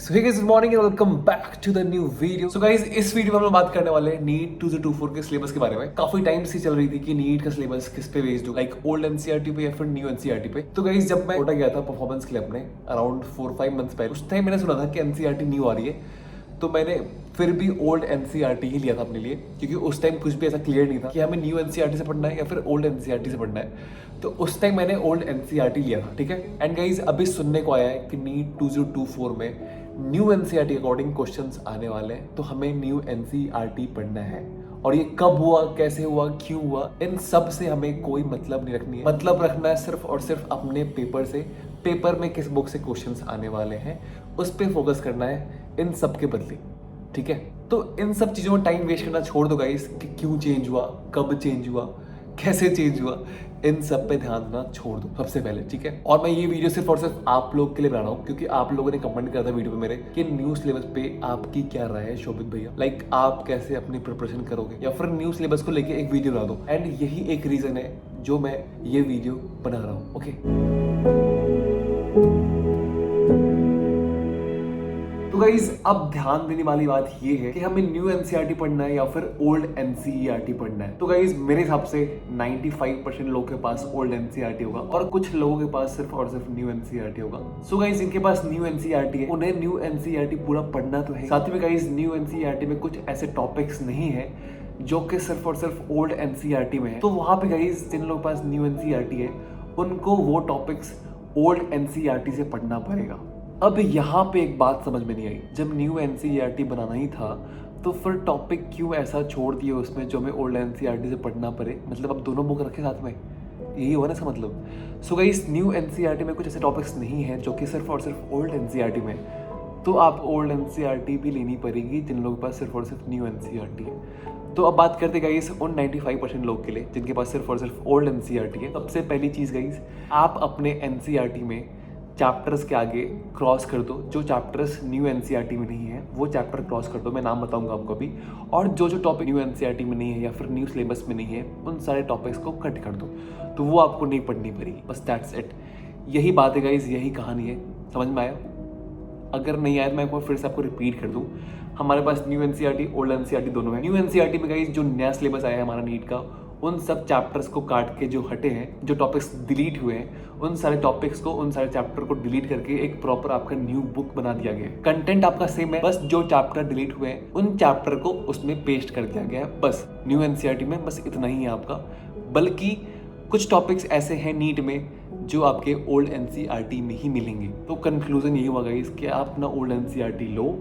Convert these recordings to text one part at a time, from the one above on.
So hey guys, good morning and welcome back to the new video. So guys, इस video में हम लोग बात करने वाले हैं नीट 2024 के सिलेबस के बारे में। काफी टाइम से चल रही थी कि नीट का सिलेबस किस पे बेस्ड हो, लाइक ओल्ड एनसीईआरटी पे या फिर न्यू एनसीईआरटी पे। तो गाइस, जब मैं कोटा गया था परफॉर्मेंस के लिए अपने अराउंड 4-5 मंथ्स पहले, उस टाइम मैंने सुना था कि एनसीईआरटी न्यू आ रही है, तो मैंने फिर भी ओल्ड एनसीईआरटी ही लिया था अपने लिए, क्योंकि उस टाइम कुछ भी ऐसा क्लियर नहीं था कि हमें न्यू एनसीईआरटी से पढ़ना है या फिर ओल्ड एनसीईआरटी से पढ़ना है। तो उस टाइम मैंने ओल्ड एनसीईआरटी लिया था, ठीक है। एंड गाइज, अभी सुनने को आया है कि नीट 2024 में न्यू एनसीईआरटी अकॉर्डिंग क्वेश्चंस आने वाले हैं, तो हमें न्यू एनसीईआरटी पढ़ना है। और ये कब हुआ, कैसे हुआ, क्यों हुआ, इन सब से हमें कोई मतलब नहीं रखनी है। मतलब रखना है सिर्फ और सिर्फ अपने पेपर से। पेपर में किस बुक से क्वेश्चंस आने वाले हैं, उस पर फोकस करना है, इन सब के बदले, ठीक है। तो इन सब चीज़ों में टाइम वेस्ट करना छोड़ दो गाइस, कि क्यों चेंज हुआ, कब चेंज हुआ, कैसे चेंज हुआ, इन सब पे ध्यान देना छोड़ दो सबसे पहले, ठीक है। और मैं ये वीडियो सिर्फ और सिर्फ आप लोग के लिए बना रहा हूँ, क्योंकि आप लोगों ने कमेंट किया था वीडियो पे मेरे कि न्यू सिलेबस पे आपकी क्या राय है शोभित भैया, लाइक आप कैसे अपनी प्रिपरेशन करोगे, या फिर न्यू सिलेबस को लेके एक वीडियो बना दो। एंड यही एक रीजन है जो मैं ये वीडियो बना रहा हूँ, ओके। तो गाइज, अब ध्यान देने वाली बात ये है कि हमें न्यू एनसीईआरटी पढ़ना है या फिर ओल्ड एनसीईआरटी पढ़ना है। तो गाइज, मेरे हिसाब से 95% लोगों के पास ओल्ड एनसीईआरटी होगा और कुछ लोगों के पास सिर्फ और सिर्फ न्यू एनसीईआरटी होगा। सो गाइज, जिनके पास न्यू एनसीईआरटी है उन्हें न्यू एनसीईआरटी पूरा पढ़ना तो है। साथ ही में गाइज, न्यू एनसीईआरटी में कुछ ऐसे टॉपिक्स नहीं है जो कि सिर्फ और सिर्फ ओल्ड एनसीईआरटी में है। तो वहां पे गाइज, जिन लोगों के पास न्यू एनसीईआरटी है उनको वो टॉपिक्स ओल्ड एनसीईआरटी से पढ़ना पड़ेगा। अब यहाँ पे एक बात समझ में नहीं आई, जब न्यू एनसीईआरटी बनाना ही था तो फिर टॉपिक क्यों ऐसा छोड़ दिए उसमें जो हमें ओल्ड एनसीईआरटी से पढ़ना पड़े। मतलब अब दोनों बुक रखे साथ में, यही हुआ ना इसका मतलब। सो गाइस, न्यू एनसीईआरटी में कुछ ऐसे टॉपिक्स नहीं है जो कि सिर्फ और सिर्फ ओल्ड एनसीईआरटी में, तो आप ओल्ड एनसीईआरटी भी लेनी पड़ेगी जिन लोगों के पास सिर्फ और सिर्फ न्यू एनसीईआरटी है। तो अब बात करते गाइस उन 95% लोग के लिए जिनके पास सिर्फ और सिर्फ ओल्ड एनसीईआरटी है। सबसे पहली चीज़ गाइस, आप अपने एनसीईआरटी में चैप्टर्स के आगे क्रॉस कर दो। जो चैप्टर्स न्यू एनसीईआरटी में नहीं है वो चैप्टर क्रॉस कर दो, मैं नाम बताऊंगा आपको अभी। और जो जो टॉपिक न्यू एनसीईआरटी में नहीं है या फिर न्यू सिलेबस में नहीं है उन सारे टॉपिक्स को कट कर दो, तो वो आपको नहीं पढ़नी पड़ेगी। बस दैट्स इट, यही बात है गाइज, यही कहानी है। समझ में आया? अगर नहीं आया तो मैं एक बार फिर से आपको रिपीट कर दूं। हमारे पास न्यू एनसीईआरटी, ओल्ड एनसीईआरटी दोनों है। न्यू एनसीईआरटी में गाइज जो नया सिलेबस आया है हमारा नीट का, उन सब चैप्टर्स को काट के जो हटे हैं, जो टॉपिक्स डिलीट हुए हैं, उन सारे टॉपिक्स को, उन सारे चैप्टर को डिलीट करके एक प्रॉपर आपका न्यू बुक बना दिया गया है। कंटेंट आपका सेम है, बस जो चैप्टर डिलीट हुए हैं उन चैप्टर को उसमें पेस्ट कर दिया गया है। बस न्यू एनसीईआरटी में बस इतना ही है आपका। बल्कि कुछ टॉपिक्स ऐसे हैं नीट में जो आपके ओल्ड एनसीईआरटी में ही मिलेंगे। तो कंक्लूजन यही हुआ गाइस कि आप अपना ओल्ड एनसीईआरटी लो,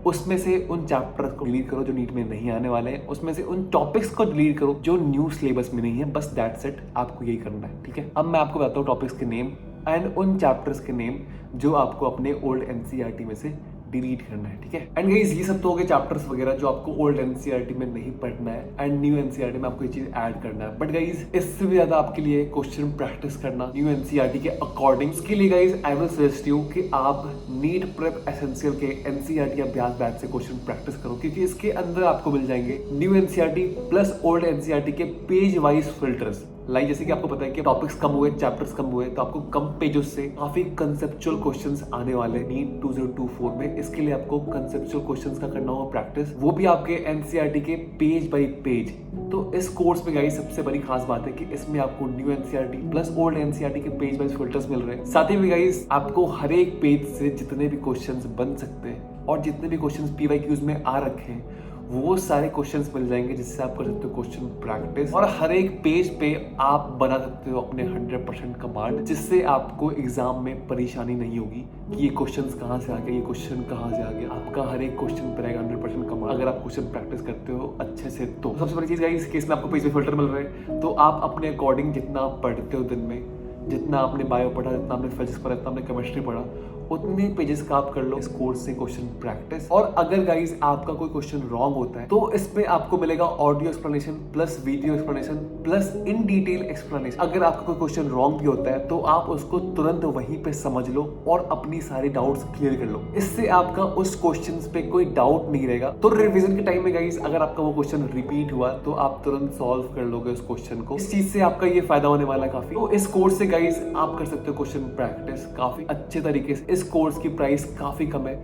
उसमें से उन चैप्टर्स को डिलीट करो जो नीट में नहीं आने वाले हैं, उसमें से उन टॉपिक्स को डिलीट करो जो न्यू सिलेबस में नहीं है। बस दैट्स इट, आपको यही करना है, ठीक है। अब मैं आपको बताता हूँ टॉपिक्स के नेम एंड उन चैप्टर्स के नेम जो आपको अपने ओल्ड एनसीईआरटी में से डिलीट करना है, ठीक है। एंड गाइस, ये सब तो हो गए चैप्टर्स वगैरह जो आपको ओल्ड एनसीईआरटी में नहीं पढ़ना है एंड न्यू एनसीईआरटी में आपको ये चीज ऐड करना है। बट गाइस, इससे भी ज्यादा आपके लिए क्वेश्चन प्रैक्टिस करना न्यू एनसीईआरटी के अकॉर्डिंग, इसके लिए guys I will suggest you कि आप नीट प्रेप एसेंशियल के एनसीईआरटी अभ्यास बैच से क्वेश्चन प्रैक्टिस करो, क्योंकि इसके अंदर आपको मिल जाएंगे new NCERT plus old NCERT के पेज वाइज फिल्टर्स। लाइक जैसे कि आपको पता है कि टॉपिक्स कम हुए, चैप्टर्स कम हुए, तो आपको कम पेजेस से काफी कंसेप्चुअल क्वेश्चंस आने वाले हैं नीट 2024 में। इसके लिए आपको कंसेप्चुअल क्वेश्चंस का करना होगा प्रैक्टिस, वो भी आपके एनसीईआरटी के पेज बाय पेज। तो इस कोर्स में गाइस सबसे बड़ी खास बात है कि इसमें आपको new NCERT plus old NCERT के पेज वाइज फिल्टर्स मिल रहे हैं। साथ ही में गाइस आपको हर एक पेज से जितने भी क्वेश्चंस बन सकते हैं और जितने भी क्वेश्चंस पीवाईक्यूज में आ रखे हैं वो सारे क्वेश्चंस मिल जाएंगे, जिससे आप कर सकते हो क्वेश्चन प्रैक्टिस। और हर एक पेज पे आप बना सकते हो अपने 100% कमांड, जिससे आपको एग्जाम में परेशानी नहीं होगी कि ये क्वेश्चंस कहाँ से आ गए, ये क्वेश्चन कहाँ से आ गया। आपका हर एक क्वेश्चन पर रहेगा 100% कमांड अगर आप क्वेश्चन प्रैक्टिस करते हो अच्छे से। तो सबसे बड़ी चीज है इस केस में आपको पेज पे फिल्टर मिल रहे हैं, तो आप अपने अकॉर्डिंग जितना आप पढ़ते हो दिन में, जितना आपने बायो पढ़ा, जितना आपने फिजिक्स पढ़ा, जितना आपने केमिस्ट्री पढ़ा, उतने पेजेस का आप कर लो इस कोर्स से क्वेश्चन प्रैक्टिस। और अगर गाइज आपका कोई क्वेश्चन रॉन्ग होता है तो इस पे आपको मिलेगा audio explanation plus video explanation plus in detail explanation. अगर आपका कोई क्वेश्चन रॉन्ग भी होता है तो आप उसको तुरंत वहीं पे समझ लो और अपनी सारी डाउट्स क्लियर कर लो। इससे आपका उस क्वेश्चन पे कोई डाउट नहीं रहेगा। तो रिविजन के टाइम में गाइज अगर आपका वो क्वेश्चन रिपीट हुआ तो आप तुरंत सॉल्व कर लोगे उस क्वेश्चन को। इस चीज से आपका ये फायदा होने वाला है काफी। तो इस कोर्स से गाइज आप कर सकते हो क्वेश्चन प्रैक्टिस काफी अच्छे तरीके से। इस कोर्स की प्राइस काफी कम है,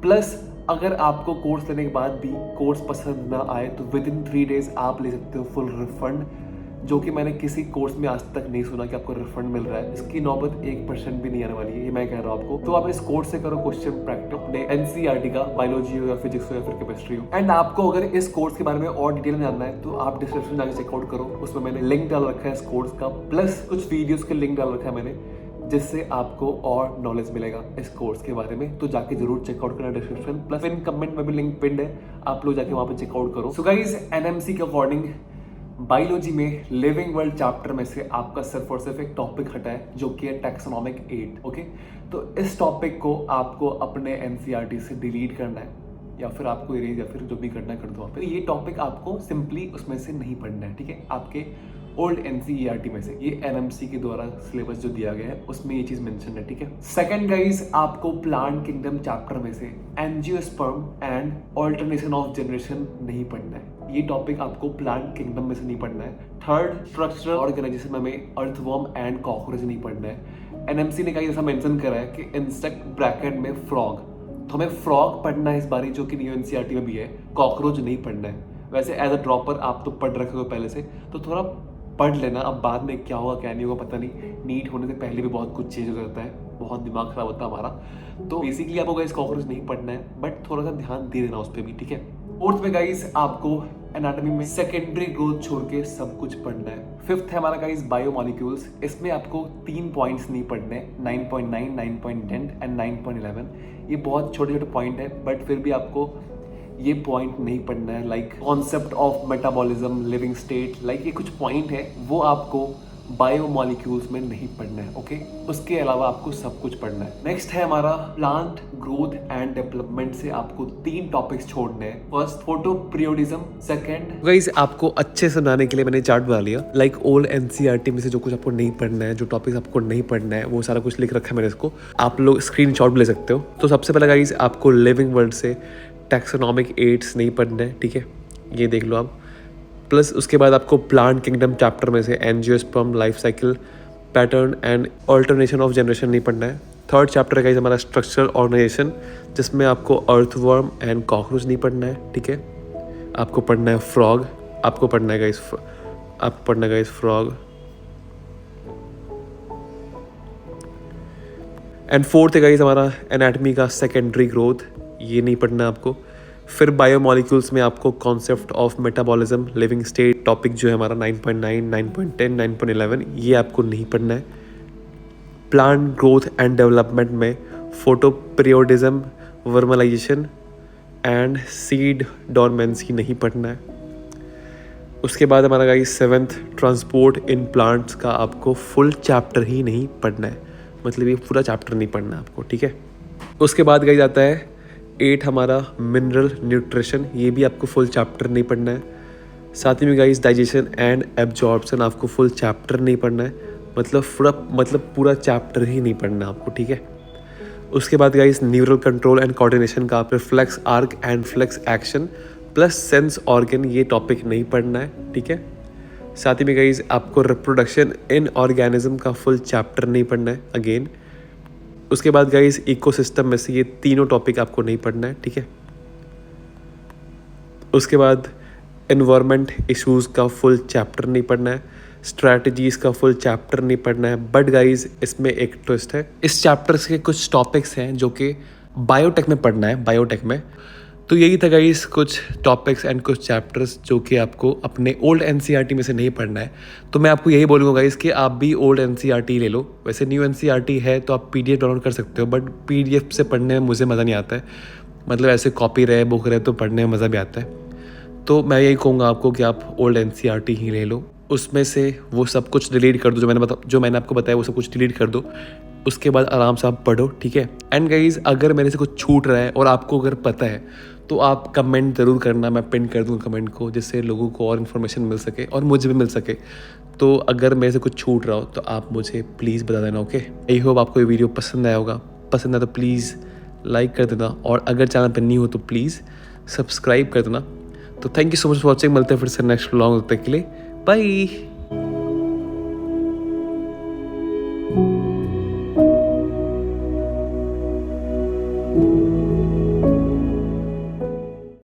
प्लस अगर आपको कोर्स लेने के बाद भी कोर्स पसंद ना आए तो विद इन 3 डेज आप ले सकते हो फुल रिफंड, जो कि मैंने किसी कोर्स में आज तक नहीं सुना कि आपको रिफंड मिल रहा है। इसकी नौबत 1% भी नहीं आने वाली है, ये मैं कह रहा हूँ आपको। तो आप इस कोर्स से करो क्वेश्चन प्रैक्टिस अपने एनसीईआरटी का, बायोलॉजी हो या फिजिक्स हो या फिर केमिस्ट्री हो। एंड आपको अगर इस कोर्स के बारे में और डिटेल में जानना है तो आप डिस्क्रिप्शन जाकर चेकआउट करो, उसमें मैंने लिंक डाल रखा है इस कोर्स का, प्लस कुछ वीडियोस के लिंक डाल रखा है मैंने, जिससे आपको और नॉलेज मिलेगा इस कोर्स के बारे में। तो जाके जरूर चेकआउट करना डिस्क्रिप्शन, प्लस पिन कमेंट में भी लिंक पिन्ड है, आप लोग जाके वहां पे चेकआउट करो। सो गाइस, एनएमसी के अकॉर्डिंग बायोलॉजी में लिविंग वर्ल्ड चैप्टर में से आपका सिर्फ और सिर्फ एक टॉपिक हटा है, जो कि है टैक्सोनॉमिक 8। ओके, तो इस टॉपिक को आपको अपने एनसीईआरटी से डिलीट करना है, या फिर आपको इरेज या फिर जो भी करना है कर दो। ये टॉपिक आपको सिंपली उसमें से नहीं पढ़ना है, ठीक है, आपके ओल्ड एनसीईआरटी में से। ये एनएमसी के द्वारा सिलेबस जो दिया गया है उसमें ये चीज मेंशन है, ठीक है। सेकंड गाइस, आपको प्लांट किंगडम चैप्टर में से angiosperm and alternation of generation नहीं पढ़ना है, ये टॉपिक आपको प्लांट किंगडम में से नहीं पढ़ना है। थर्ड, स्ट्रक्चरल ऑर्गेनाइजेशन में हमें अर्थवर्म एंड कॉकरोच नहीं पढ़ना है। एनएमसी ने कहीं ऐसा मेंशन करा है कि इंसेक्ट ब्रैकेट में फ्रॉग, तो हमें फ्रॉग पढ़ना है इस बारी, जो कि न्यू एनसीईआरटी में भी है। कॉकरोच नहीं पढ़ना है। वैसे एज अ ड्रॉपर आप तो पढ़ रखे हो पहले से, तो थोड़ा पढ़ लेना, अब बाद में क्या होगा क्या नहीं होगा पता नहीं। नीट होने से पहले भी बहुत कुछ चेंज हो जाता है, बहुत दिमाग खराब होता है हमारा। तो बेसिकली आपको गाइस कॉकरोच नहीं पढ़ना है, बट थोड़ा सा ध्यान दे देना उस पर भी, ठीक है। फोर्थ में गाइस, आपको एनाटॉमी में सेकेंडरी ग्रोथ छोड़ के सब कुछ पढ़ना है। फिफ्थ है हमारा गाइस बायोमॉलिक्यूल्स, इसमें आपको 3 पॉइंट्स नहीं पढ़ने, 9.9, 9.10 एंड 9.11। ये बहुत छोटे छोटे पॉइंट है, बट फिर भी आपको ये पॉइंट नहीं पढ़ना है। Like concept of metabolism, living state, like ये कुछ पॉइंट है वो आपको बायोमॉलिक्यूल्स में नहीं पढ़ना है, ओके। उसके अलावा आपको सब कुछ पढ़ना है। नेक्स्ट है हमारा प्लांट ग्रोथ एंड डेवलपमेंट से आपको 3 टॉपिक्स छोड़ने हैं। First, photo periodism. Second guys, आपको अच्छे से बनाने के लिए मैंने चार्ट बना लिया, लाइक ओल्ड एनसीईआरटी में से जो कुछ आपको नहीं पढ़ना है, जो टॉपिक्स आपको नहीं पढ़ना है, वो सारा कुछ लिख रखा है मैंने इसको, आप लोग स्क्रीनशॉट ले सकते हो। तो सबसे पहले गाइस, आपको लिविंग वर्ल्ड से टैक्सोनॉमिक 8 नहीं पढ़ना है, ठीक है, ये देख लो आप। प्लस उसके बाद आपको प्लांट किंगडम चैप्टर में से angiosperm, life cycle pattern and alternation of generation नहीं पढ़ना है। थर्ड चैप्टर है गाइस हमारा स्ट्रक्चरल ऑर्गेनाइजेशन, जिसमें आपको अर्थवर्म एंड कॉकरोच नहीं पढ़ना है, ठीक है। आपको पढ़ना है फ्रॉग, आपको पढ़ना है गाइस फ्रॉग। एंड फोर्थ है गाइस हमारा एनाटॉमी का सेकेंडरी ग्रोथ, ये नहीं पढ़ना आपको। फिर बायोमॉलिक्यूल्स में आपको concept of metabolism, living state topic जो है हमारा 9.9, 9.10, 9.11, ये आपको नहीं पढ़ना है। प्लांट ग्रोथ एंड डेवलपमेंट में photoperiodism, vernalization and seed dormancy नहीं पढ़ना है। उसके बाद हमारा guys 7th, transport in plants का आपको फुल चैप्टर ही नहीं पढ़ना है, मतलब ये पूरा चैप्टर नहीं पढ़ना आपको, ठीक है। उसके बाद गाइस आता है 8 हमारा मिनरल न्यूट्रिशन, ये भी आपको फुल चैप्टर नहीं पढ़ना है। साथ ही में गाइस डाइजेशन एंड एब्जॉर्प्शन आपको फुल चैप्टर नहीं पढ़ना है, मतलब पूरा चैप्टर ही नहीं पढ़ना आपको, ठीक है। उसके बाद guys neural control and coordination का reflex arc and flex action plus sense organ, ये टॉपिक नहीं पढ़ना है, ठीक है। साथ ही में गाइस आपको रिप्रोडक्शन इन ऑर्गेनिज्म का फुल चैप्टर नहीं पढ़ना है अगेन। उसके बाद गाइस इकोसिस्टम में से ये तीनों टॉपिक आपको नहीं पढ़ना है, ठीक है। उसके बाद एनवायरनमेंट इश्यूज का फुल चैप्टर नहीं पढ़ना है, स्ट्रैटेजीज का फुल चैप्टर नहीं पढ़ना है। बट गाइस इसमें एक ट्विस्ट है, इस चैप्टर के कुछ टॉपिक्स हैं जो कि बायोटेक में पढ़ना है, बायोटेक में। तो यही था गाइस कुछ टॉपिक्स एंड कुछ चैप्टर्स जो कि आपको अपने ओल्ड एनसीईआरटी में से नहीं पढ़ना है। तो मैं आपको यही बोलूँगा गाइस कि आप भी ओल्ड एनसीईआरटी ले लो। वैसे न्यू एनसीईआरटी है तो आप पीडीएफ डाउनलोड कर सकते हो, बट पीडीएफ से पढ़ने में मुझे मज़ा नहीं आता है, मतलब ऐसे कॉपी रहे बुक रहे तो पढ़ने में मज़ा भी आता है। तो मैं यही कहूँगा आपको कि आप ओल्ड एनसीईआरटी ही ले लो, उसमें से वो सब कुछ डिलीट कर दो जो मैंने आपको बताया, वो सब कुछ डिलीट कर दो। उसके बाद आराम से आप पढ़ो, ठीक है। एंड गाइज अगर मेरे से कुछ छूट रहा है और आपको अगर पता है तो आप कमेंट ज़रूर करना, मैं पिन कर दूँगा कमेंट को, जिससे लोगों को और इन्फॉर्मेशन मिल सके और मुझे भी मिल सके। तो अगर मेरे से कुछ छूट रहा हो तो आप मुझे प्लीज़ बता देना, ओके। आई होप आपको ये वीडियो पसंद आया होगा, पसंद आया तो प्लीज़ लाइक कर देना, और अगर चैनल पर नहीं हो तो प्लीज़ सब्सक्राइब कर देना। तो thank you so much for watching, मिलते हैं फिर से नेक्स्ट व्लॉग, तक के लिए बाय।